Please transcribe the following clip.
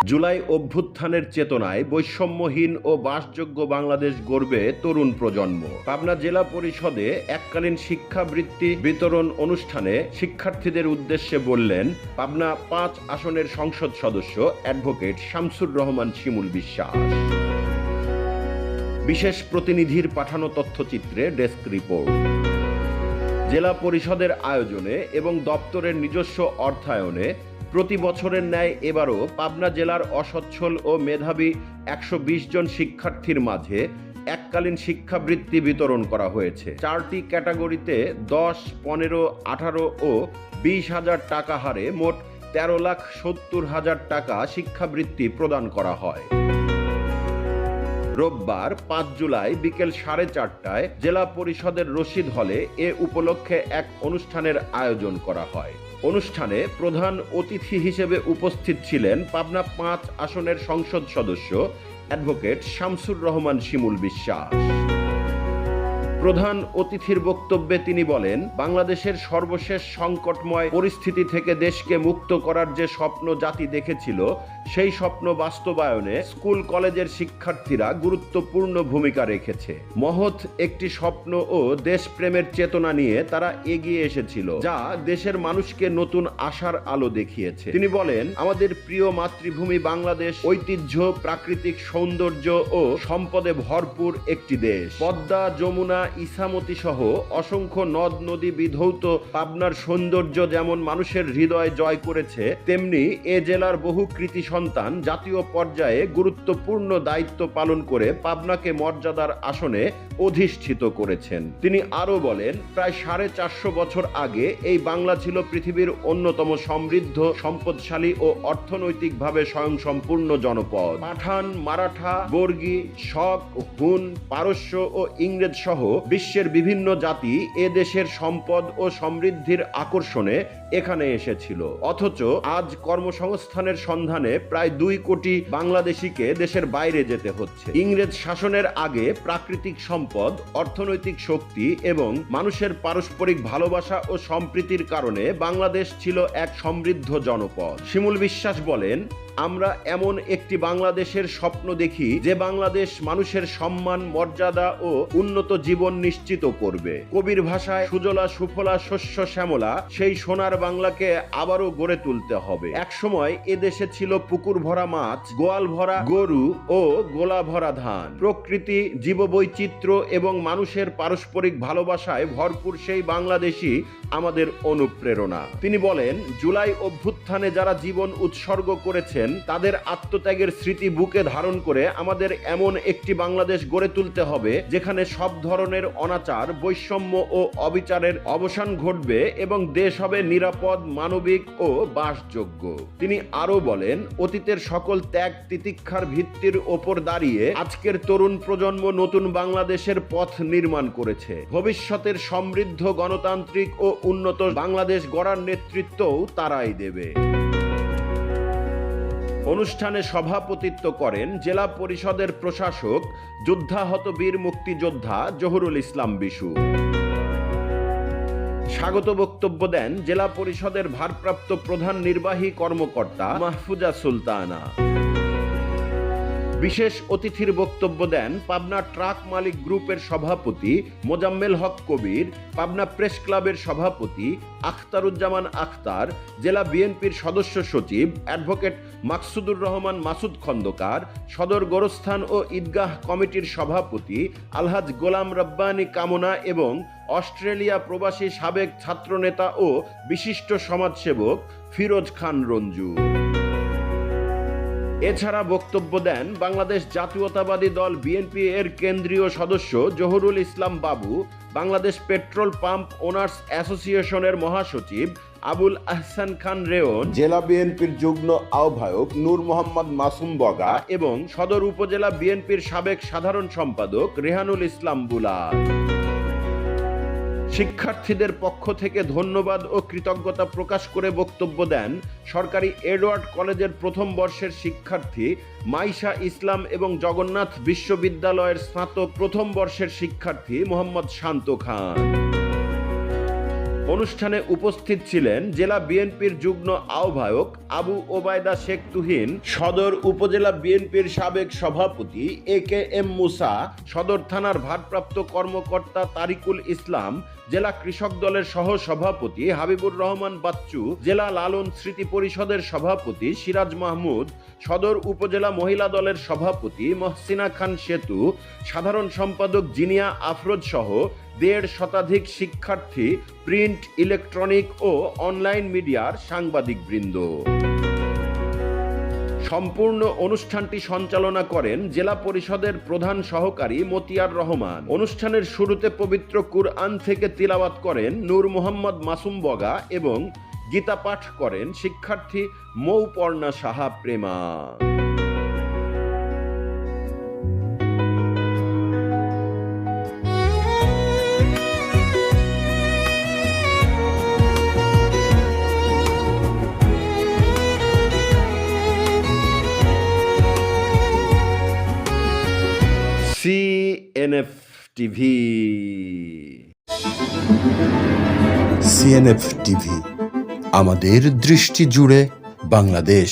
জুলাই অভ্যুত্থানের চেতনায় বৈষম্যহীন ও বাসযোগ্য বাংলাদেশ গড়বে তরুণ প্রজন্ম। পাবনা জেলা পরিষদে এককালীন শিক্ষাবৃত্তি বিতরণ অনুষ্ঠানে শিক্ষার্থীদের উদ্দেশ্যে বললেন পাবনা ৫ আসনের সংসদ সদস্য অ্যাডভোকেট শামসুর রহমান শিমুল বিশ্বাস। বিশেষ প্রতিনিধির পাঠানো তথ্যচিত্রে ডেস্ক রিপোর্ট। জেলা পরিষদের আয়োজনে এবং দপ্তরের নিজস্ব অর্থায়নে প্রতি বছরের ন্যায় এবারও পাবনা জেলার অসচ্ছল ও মেধাবী ১২০ জন শিক্ষার্থীর মাঝে এককালীন শিক্ষাবৃত্তি বিতরণ করা হয়েছে। ৪টি ক্যাটাগরিতে ১০, ১৫, ১৮ ও ২০ হাজার টাকা হারে মোট ১৩,৭০,০০০ টাকা শিক্ষাবৃত্তি প্রদান করা হয়। রোববার ৫ জুলাই বিকেল ৪:৩০টায় জেলা পরিষদের রশিদ হলে এ উপলক্ষে এক অনুষ্ঠানের আয়োজন করা হয়। অনুষ্ঠানে প্রধান অতিথি হিসেবে উপস্থিত ছিলেন পাবনা ৫ আসনের সংসদ সদস্য অ্যাডভোকেট শামসুর রহমান শিমুল বিশ্বাস। প্রধান অতিথির বক্তব্যে তিনি বলেন, বাংলাদেশের সর্বশেষ সংকটময় পরিস্থিতি থেকে দেশকে মুক্ত করার যে স্বপ্ন জাতি দেখেছিল, সেই স্বপ্ন বাস্তবায়নে স্কুল কলেজের শিক্ষার্থীরা গুরুত্বপূর্ণ ভূমিকা রেখেছে। মহৎ একটি স্বপ্ন ও দেশপ্রেমের চেতনা নিয়ে তারা এগিয়ে এসেছিল, যা দেশের মানুষকে নতুন আশার আলো দেখিয়েছে। তিনি বলেন, আমাদের প্রিয় মাতৃভূমি বাংলাদেশ ঐতিহ্য, প্রাকৃতিক সৌন্দর্য ও সম্পদে ভরপুর একটি দেশ। পদ্মা, যমুনা, ইছামতি সহ অসংখ্য নদ নদী বিধৌত পাবনার সৌন্দর্য যেমন মানুষের হৃদয় জয় করেছে, তেমনি এ জেলার বহু কৃতি সন্তান জাতীয় পর্যায়ে গুরুত্বপূর্ণ দায়িত্ব পালন করে পাবনাকে মর্যাদার আসনে অধিষ্ঠিত করেছেন। তিনি আরো বলেন, প্রায় 450 বছর আগে এই বাংলা ছিল পৃথিবীর অন্যতম সমৃদ্ধ, সম্পদশালী ও অর্থনৈতিকভাবে স্বয়ংসম্পূর্ণ জনপদ। পাঠান, মারাঠা, বর্গী, শক, হুন, পারস্য ও ইংরেজ সহ বিশ্বের বিভিন্ন জাতি এ দেশের সম্পদ ও সমৃদ্ধির আকর্ষণে এখানে এসেছিল। অথচ আজ কর্মসংস্থানের সন্ধানে প্রায় 2 কোটি বাংলাদেশিকে দেশের বাইরে যেতে হচ্ছে। ইংরেজ শাসনের আগে প্রাকৃতিক সম্পদ, অর্থনৈতিক শক্তি এবং মানুষের পারস্পরিক ভালোবাসা ও সম্প্রীতির কারণে বাংলাদেশ ছিল এক সমৃদ্ধ জনপদ। শিমুল বিশ্বাস বলেন, আমরা এমন একটি বাংলাদেশের স্বপ্ন দেখি যে বাংলাদেশ মানুষের সম্মান, মর্যাদা ও উন্নত জীবন নিশ্চিত করবে। কবির ভাষায়, সুজলা সুফলা শস্য শ্যামলা সেই সোনার বাংলাকে আবারও গড়ে তুলতে হবে। একসময় এ দেশে ছিল পুকুর ভরা মাছ, গোয়াল ভরা গরু ও গোলা ভরা ধান। প্রকৃতি, জীববৈচিত্র্য এবং মানুষের পারস্পরিক ভালোবাসায় ভরপুর সেই বাংলাদেশই আমাদের অনুপ্রেরণা। তিনি বলেন, জুলাই অভ্যুত্থানে যারা জীবন উৎসর্গ করেছেন তাদের আত্মত্যাগের স্মৃতি বুকে ধারণ করে আমাদের এমন একটি বাংলাদেশ গড়ে তুলতে হবে যেখানে সব ধরনের অনাচার, বৈষম্য ও অবিচারের অবসান ঘটবে এবং দেশ হবে নিরাপদ, মানবিক ও বাসযোগ্য। তিনি আরো বলেন, অতীতের সকল ত্যাগ তিতিক্ষার ভিত্তির ওপর দাঁড়িয়ে আজকের তরুণ প্রজন্ম নতুন বাংলাদেশের পথ নির্মাণ করেছে। ভবিষ্যতের সমৃদ্ধ, গণতান্ত্রিক ও উন্নত বাংলাদেশ গড়ার নেতৃত্বও তারাই দেবে। অনুষ্ঠানে সভাপতিত্ব করেন জেলা পরিষদের প্রশাসক, যুদ্ধাহত বীর মুক্তিযোদ্ধা জহুরুল ইসলাম বিশু। স্বাগত বক্তব্য দেন জেলা পরিষদের ভারপ্রাপ্ত প্রধান নির্বাহী কর্মকর্তা মাহফুজা সুলতানা। বিশেষ অতিথির বক্তব্য দেন পাবনা ট্রাক মালিক গ্রুপের সভাপতি মোজাম্মেল হক কবির, পাবনা প্রেস ক্লাবের সভাপতি আখতারুজ্জামান আখতার, জেলা বিএনপির সদস্য সচিব অ্যাডভোকেট মাকসুদুর রহমান মাসুদ খন্দকার, সদর গোরস্থান ও ঈদগাহ কমিটির সভাপতি আলহাজ গোলাম রব্বানী কামনা এবং অস্ট্রেলিয়া প্রবাসী সাবেক ছাত্রনেতা ও বিশিষ্ট সমাজসেবক ফিরোজ খান রঞ্জু। এছাড়া বক্তব্য দেন বাংলাদেশ জাতীয়তাবাদী দল বিএনপি এর কেন্দ্রীয় সদস্য জহুরুল ইসলাম বাবু, বাংলাদেশ পেট্রোল পাম্প ওনার্স অ্যাসোসিয়েশনের মহাসচিব আবুল আহসান খান রেওন, জেলা বিএনপির যুগ্ম আহ্বায়ক নূর মোহাম্মদ মাসুম বগা এবং সদর উপজেলা বিএনপির সাবেক সাধারণ সম্পাদক রেহানুল ইসলাম বুলাল। শিক্ষার্থীদের পক্ষ থেকে ধন্যবাদ ও কৃতজ্ঞতা প্রকাশ করে বক্তব্য দেন সরকারি এডওয়ার্ড কলেজের প্রথম বর্ষের শিক্ষার্থী মাইশা ইসলাম এবং জগন্নাথ বিশ্ববিদ্যালয়ের স্নাতক প্রথম বর্ষের শিক্ষার্থী মোহাম্মদ শান্ত খান। অনুষ্ঠানে উপস্থিত ছিলেন জেলা বিএনপির যুগ্ম আহ্বায়ক আবু ওবায়দা শেখ তুহিন, সদর উপজেলা বিএনপির সাবেক সভাপতি AKM মুসা, সদর থানার ভারপ্রাপ্ত কর্মকর্তা তারিকুল ইসলাম, জেলা কৃষক দলের সহ সভাপতি হাবিবুর রহমান বাচ্চু, জেলা লালন স্মৃতি পরিষদের সভাপতি সিরাজ মাহমুদ, সদর উপজেলা মহিলা দলের সভাপতি মহসিনা খান সেতু, সাধারণ সম্পাদক জিনিয়া আফরোজ সহ 1.5 শতাধিক শিক্ষার্থী, প্রিন্ট, ইলেকট্রনিক ও অনলাইন মিডিয়ার সাংবাদিকবৃন্দ। সম্পূর্ণ অনুষ্ঠানটি সঞ্চালনা করেন জেলা পরিষদের প্রধান সহকারী মতিয়ার রহমান। অনুষ্ঠানের শুরুতে পবিত্র কুরআন থেকে তিলাওয়াত করেন নূর মোহাম্মদ মাসুম বগা এবং গীতা পাঠ করেন শিক্ষার্থী Mouparna Saha Prema. CNF TV। CNF TV, আমাদের দৃষ্টি জুড়ে বাংলাদেশ।